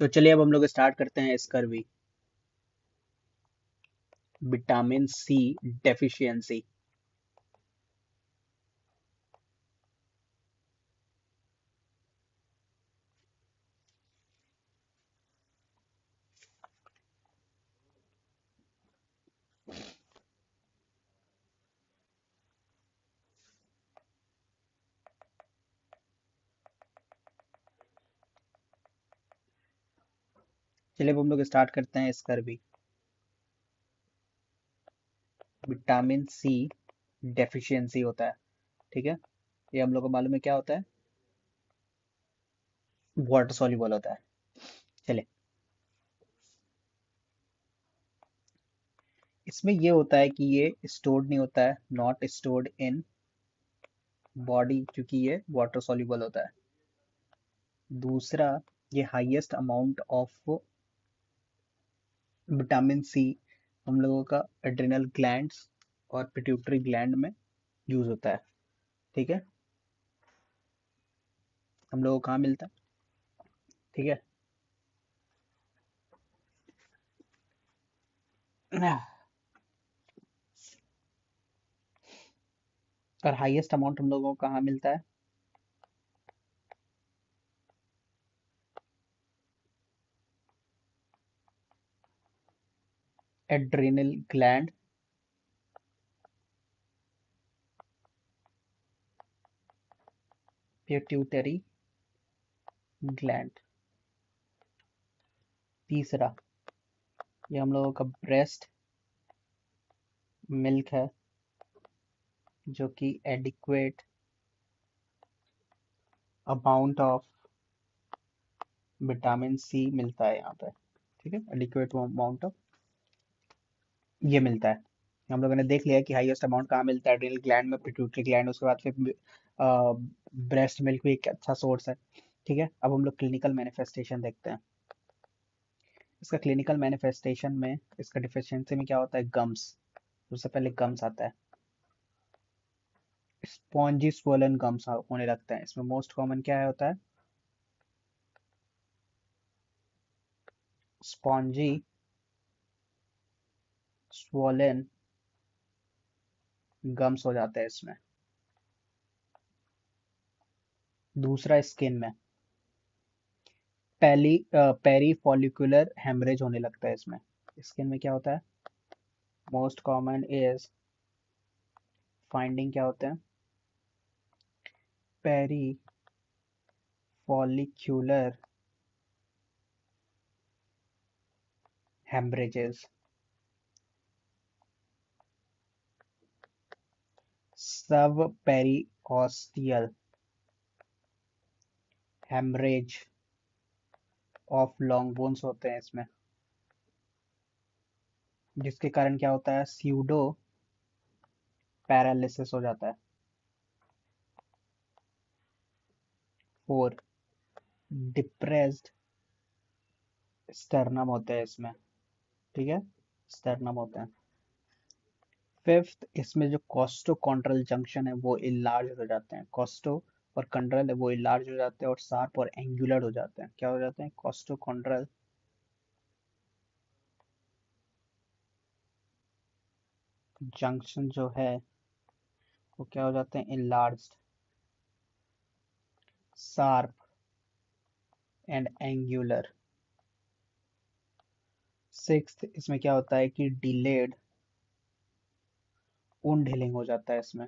तो चलिए अब हम लोग स्टार्ट करते हैं स्कर्वी। Vitamin C deficiency. चलिए अब हम लोग स्टार्ट करते हैं स्कर्वी। विटामिन सी डेफिशिएंसी होता है। ठीक है, ये हम लोग को मालूम है क्या होता है। वाटर सॉल्युबल होता है। चलिए, इसमें ये होता है कि ये स्टोर्ड नहीं होता है, नॉट स्टोर्ड इन बॉडी, क्योंकि ये वाटर सॉल्युबल होता है। दूसरा, ये highest amount of vitamin C हम लोगों का एड्रिनल ग्लैंड्स और पिट्यूटरी ग्लैंड में यूज होता है। ठीक है, हम लोगों को कहाँ मिलता है। ठीक है, और हाईएस्ट अमाउंट हम लोगों को कहाँ मिलता है। Adrenal gland, pituitary gland. तीसरा, ये हम लोगों का ब्रेस्ट मिल्क है, जो कि adequate amount of vitamin C मिलता है यहाँ पे। ठीक है, एडिक्वेट अमाउंट ऑफ ये मिलता है। हम लोगों ने देख लिया कि हाईएस्ट अमाउंट कहाँ मिलता है, एड्रिनल ग्लैंड में, पिट्यूटरी ग्लैंड, उसके बाद फिर ब्रेस्ट मिल्क भी एक अच्छा सोर्स है। ठीक है, अब हम लोग क्लिनिकल मैनिफेस्टेशन देखते हैं। इसका क्लिनिकल मैनिफेस्टेशन में, इसका डिफिशियंसी में क्या होता है, गम्स। सबसे पहले गम्स आता है। स्पॉन्जी स्वोलन गम्स होने लगता है। इसमें मोस्ट कॉमन क्या है होता है, स्पॉन्जी स्वोलन गम्स हो जाते हैं इसमें। दूसरा, स्किन में पेरी फॉलिकुलर हेमरेज होने लगता है इसमें। स्किन में क्या होता है, मोस्ट कॉमन इज फाइंडिंग क्या होते हैं, peri follicular haemorrhages. Sub periosteal haemorrhage of long bones होते हैं इसमें, जिसके कारण क्या होता है, स्यूडो पैरालिसिस हो जाता है। फोर, डिप्रेस्ड स्टर्नम होते हैं इसमें। ठीक है, स्टर्नम होते हैं। फिफ्थ, इसमें जो कॉस्टोकॉन्ड्रल जंक्शन है वो इलार्ज हो जाते हैं। कॉस्टो और कंड्रल है वो इलार्ज हो जाते हैं और शार्प और एंगुलर हो जाते हैं। क्या हो जाते हैं, कॉस्टोकॉन्ड्रल जंक्शन जो है वो क्या हो जाते हैं, enlarged, sharp and angular. Sixth, इसमें क्या होता है कि डिलेड ऊन हीलिंग हो जाता है इसमें।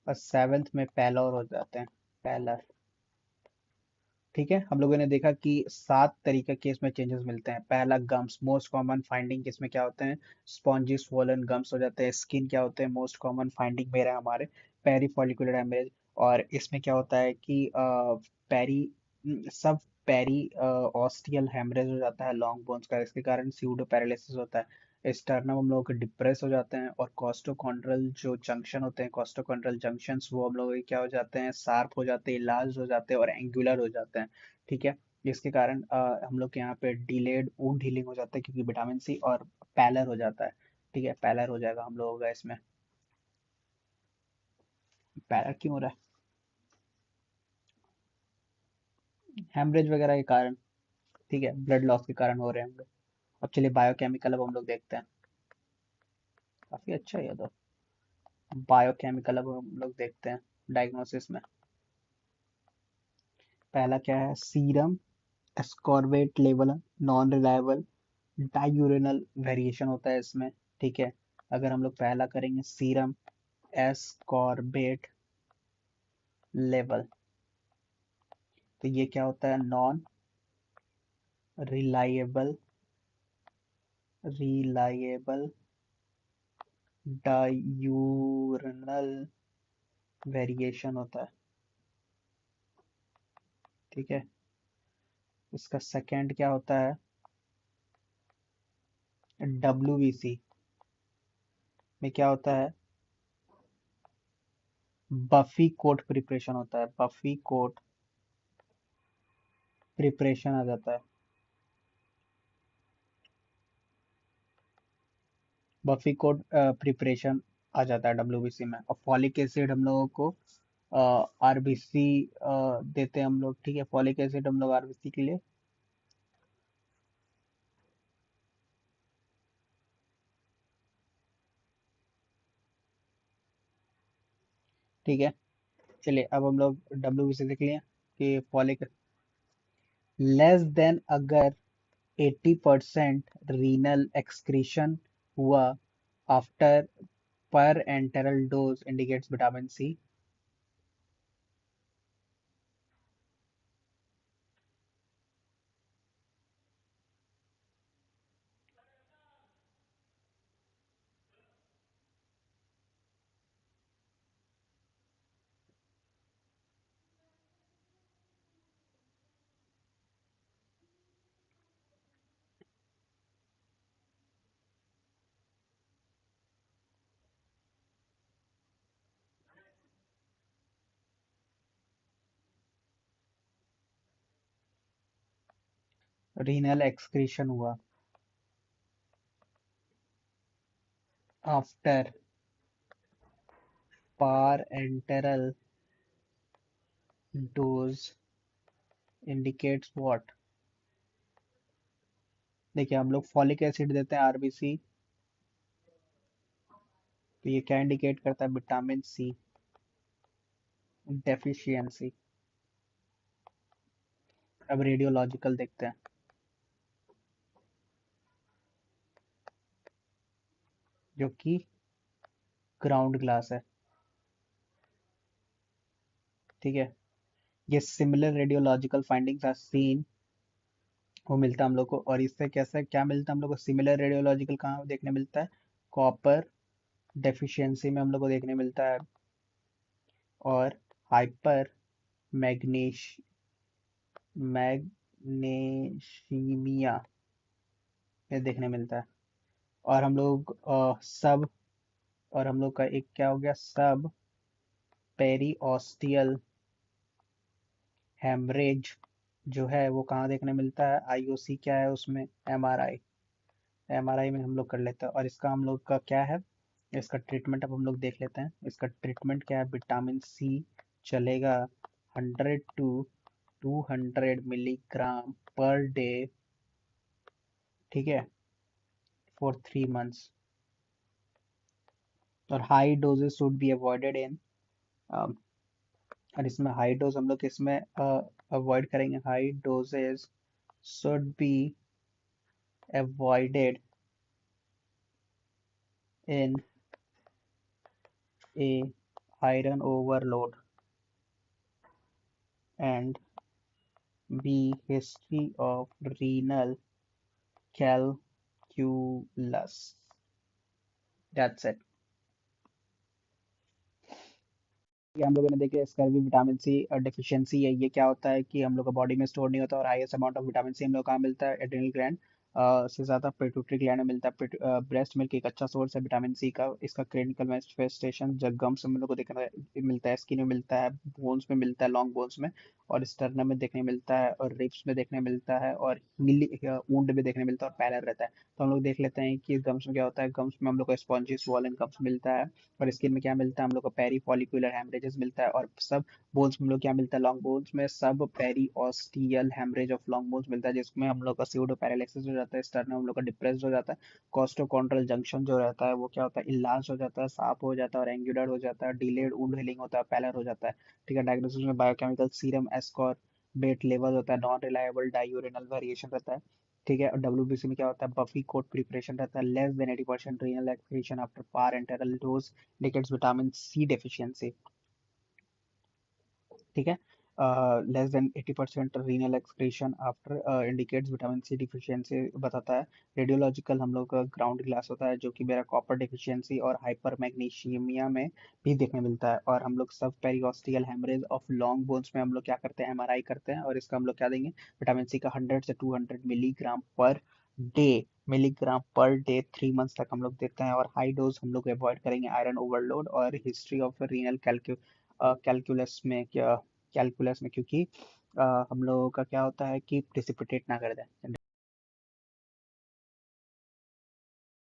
और सेवेंथ में पैलर हो जाते हैं, पैलर। ठीक है, हम लोगों ने देखा कि 7 तरीके के इसमें चेंजेस मिलते हैं। पहला, गम्स, मोस्ट कॉमन फाइंडिंग इसमें क्या होते हैं, स्पॉन्जी स्वोलन गम्स हो जाते हैं। स्किन क्या होते हैं, मोस्ट कॉमन फाइंडिंग मेरा हमारे पेरी फॉलिकुलर हेमरेज। और इसमें क्या होता है कि पेरी सब पेरी ऑस्टियल हेमरेज हो जाता है लॉन्ग बोन्स का, इसके कारण स्यूडो पैरालिसिस होता है। स्टर्नम हम लोगों के डिप्रेस हो जाते हैं और कॉस्टोकॉन्ड्रल जो जंक्शन होते हैं, कॉस्टोकॉन्ड्रल जंक्शंस, वो हम लोगों के क्या हो जाते हैं, शार्प हो जाते हैं, लार्ज हो जाते हैं और एंगुलर हो जाते हैं। ठीक है, जिसके कारण हम लोग के यहाँ पे डिलेड वुंड हीलिंग हो जाता है, क्योंकि विटामिन सी, और पैलर हो जाता है। ठीक है, पैलर हो जाएगा हम लोगों का इसमें। पैलर क्यों हो रहा है, हेमरेज वगैरह के कारण, ठीक है, ब्लड लॉस के कारण हो रहे हैं हम लोग। अब चलिए बायोकेमिकल अब हम लोग देखते हैं। काफी अच्छा है ये तो। बायोकेमिकल अब हम लोग देखते हैं डायग्नोसिस में। पहला क्या है, serum ascorbate level non reliable, diurnal variation होता है इसमें, ठीक है। अगर हम लोग पहला करेंगे सीरम एस्कॉर्बेट लेवल, तो ये क्या होता है, non reliable, reliable diurnal variation होता है, ठीक है। इसका सेकंड क्या होता है, डब्ल्यूबीसी में क्या होता है, बफी कोट प्रिपरेशन होता है, बफी कोट प्रिपरेशन आ जाता है, बफी कोट प्रिपरेशन आ जाता है डब्ल्यूबीसी में। और फॉलिक एसिड हम लोगों को आरबीसी देते हैं हम लोग, ठीक है, फॉलिक एसिड हम लोग आरबीसी के लिए, ठीक है। चलिए अब हम लोग डब्ल्यूबीसी देख लिए कि फॉलिक लेस देन, अगर 80% रीनल एक्सक्रीशन हुआ after parenteral dose indicates vitamin C. Renal excretion हुआ after parenteral dose indicates what. देखिए हम लोग फॉलिक एसिड देते हैं आरबीसी, तो ये क्या इंडिकेट करता है, विटामिन सी डेफिशिएंसी। अब रेडियोलॉजिकल देखते हैं, जो कि ग्राउंड ग्लास है, ठीक है। ये similar radiological findings are seen, वो मिलता है हम लोग को। और इससे कैसा क्या मिलता है हम लोग को, सिमिलर रेडियोलॉजिकल कहाँ देखने मिलता है, कॉपर डेफिशिएंसी में हम लोग को देखने मिलता है, और हाइपर मैग्नीश मैग्नेशीमिया में देखने मिलता है। और हम लोग सब, और हम लोग का एक क्या हो गया, सब पेरिओस्टियल हेमरेज जो है वो कहाँ देखने मिलता है, आईओसी क्या है उसमें, एमआरआई, एमआरआई में हम लोग कर लेते हैं। और इसका हम लोग का क्या है, इसका ट्रीटमेंट अब हम लोग देख लेते हैं। इसका ट्रीटमेंट क्या है, विटामिन सी चलेगा 100 to 200 मिलीग्राम पर डे, ठीक है, फॉर 3 मंथ्स। और high doses should be avoided in, और इसमें हाई डोज हम लोग इसमें अवॉइड करेंगे, high doses should be avoided in a iron overload and b history of renal calculus. That's it. ये हम लोगों ने देखे, इसका भी विटामिन सी डिफिशियंसी है। ये क्या होता है कि हम लोग का बॉडी में स्टोर नहीं होता, और highest amount of vitamin C हम लोग कहाँ मिलता है, एड्रिनल ग्लैंड से ज़्यादा पिट्यूटरी ग्लैंड में मिलता है। ब्रेस्ट मिल्क एक अच्छा सोर्स है विटामिन सी का। इसका क्लिनिकल मैनिफेस्टेशन जब गम्स में हम लोग को देखने मिलता है, स्किन में मिलता है, बोन्स में मिलता है, लॉन्ग बोन्स में। और स्टर्नम में देखने मिलता है और रिब्स में देखने मिलता है और हीली वुंड में देखने मिलता है और पैलर रहता है। तो हम लोग देख लेते हैं कि गम्स में क्या होता है। गम्स में हम लोग को स्पॉन्जी स्वॉलन गम्स मिलता है और स्किन में क्या मिलता है, हम लोग को पेरी फॉलिकुलर हेमरेजेस मिलता है और सब बोन्स में हम लोग क्या मिलता है, लॉन्ग बोन्स में sub periosteal haemorrhage of long bones मिलता है, जिसमें हम लोग का स्यूडो पैरालिसिस हो जाता है, स्टर्नम हम लोग का डिप्रेस्ड हो जाता है, कॉस्टोकॉन्ड्रल जंक्शन जो रहता है वो क्या होता है, इलाज हो जाता है, साफ हो जाता है और एंगुलर हो जाता है, डिलेड वुंड हीलिंग होता है, पैलर हो जाता है। ठीक है, डायग्नोसिस में बायोकेमिकल सीरम एस्कॉर बेट लेवल होता है, नॉन रिलायबल डायूरेनल वेरिएशन रहता है। ठीक है, और डब्ल्यूबीसी में क्या होता है, बफी कोट प्रिपरेशन रहता है, less than 80% renal excretion after parenteral dose indicates vitamin C deficiency. ठीक है, less than 80% renal excretion after indicates vitamin C deficiency बताता है। रेडियोलॉजिकल हम लोग का ग्राउंड ग्लास होता है जो कि मेरा कॉपर डिफिशियंसी और हाइपर मैग्नीशियमिया में भी देखने मिलता है। और हम लोग सब periosteal haemorrhage of long bones में हम लोग क्या करते हैं, एमआरआई करते हैं और इसका हम लोग क्या देंगे, विटामिन सी का 100 से 200 milligram per day, milligram per day 3 months तक हम लोग देते हैं। और हाई डोज हम लोग अवॉइड करेंगे आयरन ओवरलोड और हिस्ट्री ऑफ रीनल कैलकुलस में क्या, कैलकुलस में, क्योंकि हम लोगों का क्या होता है कि प्रिसिपिटेट ना कर दें।